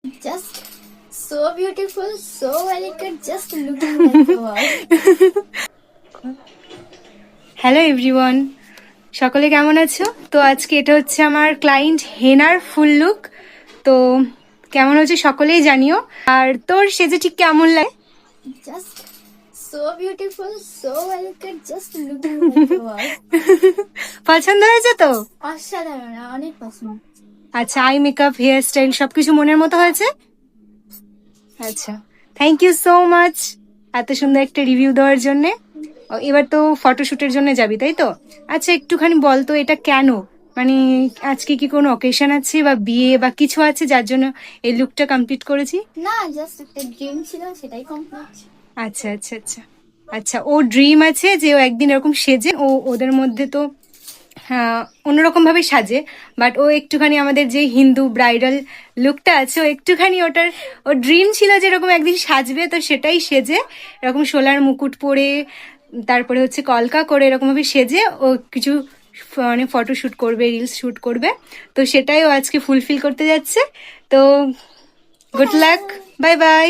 Just so beautiful, so elegant, just looking at the wall. Hello everyone, সকলে কেমন আছো? তো আজকে এটা হচ্ছে আমার ক্লায়েন্ট হেনার ফুল লুক। তো কেমন হচ্ছে সকলেই জানিও। আর তোর সেজে ঠিক কেমন লাগে? Just so beautiful, so elegant, just looking at the wall. পছন্দ হয়েছে তো? অসাধারণ, অনেক পছন্দ। আচ্ছা, আই মেকআপ, হেয়ার স্টাইল সবকিছু মনের মতো হয়েছে? আচ্ছা, থ্যাংক ইউ সো মাচ এত সুন্দর একটা রিভিউ দেওয়ার জন্যে। এবার তো ফটোশুটের জন্য যাবি, তাই তো? আচ্ছা, একটুখানি বল তো এটা কেন, মানে আজকে কি কোনো অকেশন আছে বা বিয়ে বা কিছু আছে যার জন্য এই লুকটা কমপ্লিট করেছি? না, জাস্ট একটা ড্রিম ছিল, সেটাই কমপ্লিট। আচ্ছা আচ্ছা আচ্ছা আচ্ছা, ও ড্রিম আছে যে ও একদিন এরকম সেজে, ওদের মধ্যে তো অন্যরকম ভাবে সাজে, বাট ও একটুখানি আমাদের যে হিন্দু ব্রাইডাল লুকটা আছে, ও একটুখানি ও ড্রিম ছিল যে এরকম একদিন সাজবে, তো সেটাই সেজে এরকম শোলার মুকুট পরে, তারপরে হচ্ছে কলকা করে এরকম ভাবে সেজে ও কিছু মানে ফটো শুট করবে, রিলস শুট করবে। তো সেটাই ও আজকে ফুলফিল করতে যাচ্ছে। তো গুড লাক, বাই বাই।